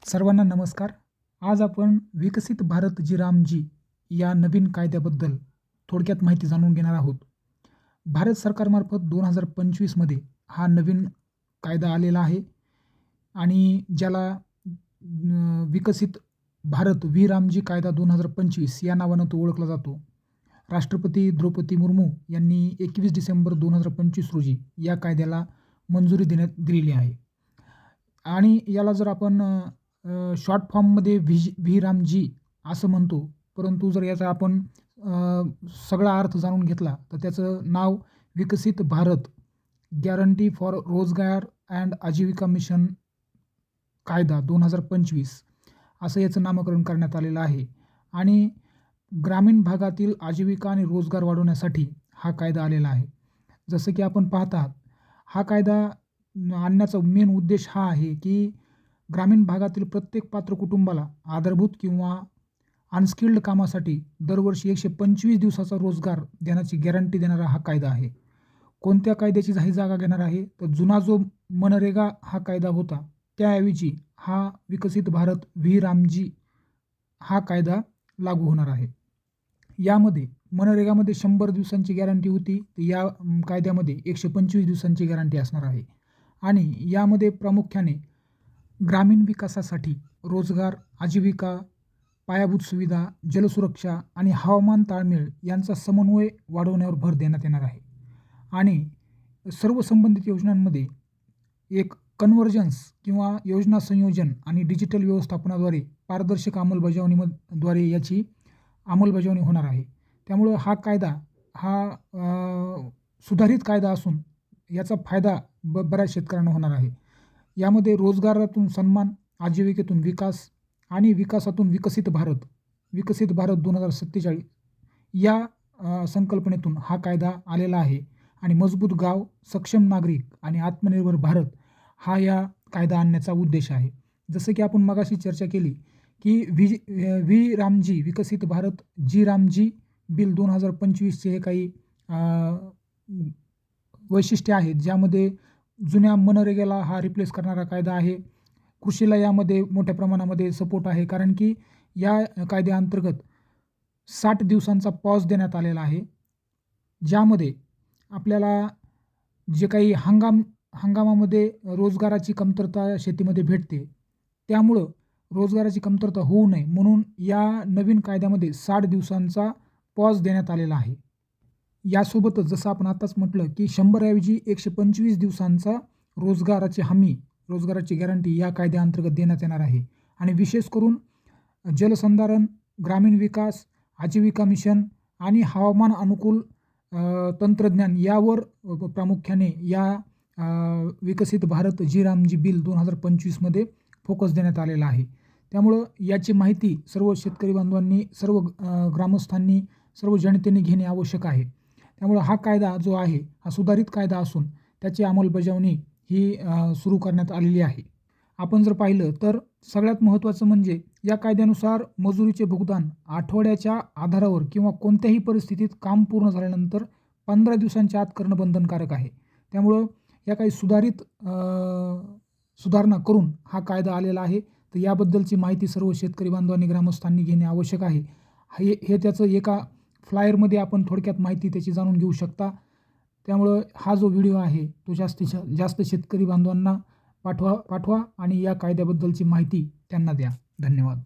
सर्वांना नमस्कार. आज आपण विकसित भारत जी रामजी या नवीन कायद्याबद्दल थोडक्यात माहिती जाणून घेणार आहोत. भारत सरकारमार्फत 2025 मध्ये हा नवीन कायदा आलेला आहे आणि ज्याला विकसित भारत व्ही रामजी कायदा 2025 या नावानं तो ओळखला जातो. राष्ट्रपती द्रौपदी मुर्मू यांनी 21 डिसेंबर 2025 रोजी या कायद्याला मंजुरी दिलेली आहे. आणि याला जर आपण शॉर्ट फॉर्ममध्ये व्ही रामजी असं म्हणतो, परंतु जर याचा आपण सगळा अर्थ जाणून घेतला तर त्याचं नाव विकसित भारत गॅरंटी फॉर रोजगार अँड आजीविका मिशन कायदा 2025 असं याचं नामकरण करण्यात आलेलं आहे. आणि ग्रामीण भागातील आजीविका आणि रोजगार वाढवण्यासाठी हा कायदा आलेला आहे. जसं की आपण पाहतात, हा कायदा आणण्याचा मेन उद्देश हा आहे की ग्रामीण भागातील प्रत्येक पात्र कुटुंबाला आधारभूत किंवा अनस्किल्ड कामासाठी दरवर्षी 125 दिवसाचा रोजगार देण्याची गॅरंटी देणारा हा कायदा आहे. कोणत्या कायद्याची ही जागा घेणार आहे, तर जुना जो मनरेगा हा कायदा होता त्याऐवजी हा विकसित भारत व्ही रामजी हा कायदा लागू होणार आहे. यामध्ये मनरेगामध्ये 100 दिवसांची गॅरंटी होती, तर या कायद्यामध्ये 125 दिवसांची गॅरंटी असणार आहे. आणि यामध्ये प्रामुख्याने ग्रामीण विकासासाठी रोजगार, आजीविका, पायाभूत सुविधा, जलसुरक्षा आणि हवामान ताळमेळ यांचा समन्वय वाढवण्यावर भर देण्यात येणार आहे. आणि सर्व संबंधित योजनांमध्ये एक कन्व्हर्जन्स किंवा योजना संयोजन आणि डिजिटल व्यवस्थापनाद्वारे पारदर्शक अंमलबजावणीद्वारे याची अंमलबजावणी होणार आहे. त्यामुळं हा कायदा हा सुधारित कायदा असून याचा फायदा बऱ्याच शेतकऱ्यांना होणार आहे. यामध्ये रोजगारातून सन्मान, आजीविकेतून विकास आणि विकासातून विकसित भारत 2047 या संकल्पनेतून हा कायदा आलेला आहे. आणि मजबूत गाव, सक्षम नागरिक आणि आत्मनिर्भर भारत हा या कायदा आणण्याचा उद्देश आहे. जसं की आपण मगाशी चर्चा केली की व्ही रामजी विकसित भारत जी रामजी बिल 2025चे हे काही वैशिष्ट्ये आहेत, ज्यामध्ये जुन्या मनरेगाला हा रिप्लेस करणारा कायदा आहे. कृषीला यामध्ये मोठ्या प्रमाणामध्ये सपोर्ट आहे, कारण की या कायद्याअंतर्गत 60 दिवसांचा पॉज देण्यात आलेला आहे, ज्यामध्ये आपल्याला जे काही हंगामामध्ये रोजगाराची कमतरता शेतीमध्ये भेटते, त्यामुळं रोजगाराची कमतरता होऊ नये म्हणून या नवीन कायद्यामध्ये 60 दिवसांचा पॉज देण्यात आलेला आहे. यासोबतच जसं आपण आताच म्हटलं की 100 ऐवजी 125 दिवसांचा रोजगाराची हमी, रोजगाराची गॅरंटी या कायद्याअंतर्गत देण्यात येणार आहे. आणि विशेष करून जलसंधारण, ग्रामीण विकास, आजीविका मिशन आणि हवामान अनुकूल तंत्रज्ञान यावर प्रामुख्याने या विकसित भारत जी रामजी बिल 2025 मध्ये फोकस देण्यात आलेला आहे. त्यामुळं याची माहिती सर्व शेतकरी बांधवांनी, सर्व ग्रामस्थांनी, सर्व जनतेने घेणे आवश्यक आहे. त्यामुळं हा कायदा जो आहे हा सुधारित कायदा असून त्याची अंमलबजावणी ही सुरू करण्यात आलेली आहे. आपण जर पाहिलं तर सगळ्यात महत्त्वाचं म्हणजे या कायद्यानुसार मजुरीचे भुगतान आठवड्याच्या आधारावर किंवा कोणत्याही परिस्थितीत काम पूर्ण झाल्यानंतर 15 दिवसांच्या आत करणं बंधनकारक आहे. त्यामुळं या काही सुधारणा करून हा कायदा आलेला आहे. तर याबद्दलची माहिती सर्व शेतकरी बांधवांनी, ग्रामस्थांनी घेणे आवश्यक आहे. हे त्याचं एका फ्लायरमध्ये आपण थोडक्यात माहिती त्याची जाणून घेऊ शकता. त्यामुळं हा जो व्हिडिओ आहे तो जास्तीत जास्त शेतकरी बांधवांना पाठवा आणि या कायद्याबद्दलची माहिती त्यांना द्या. धन्यवाद.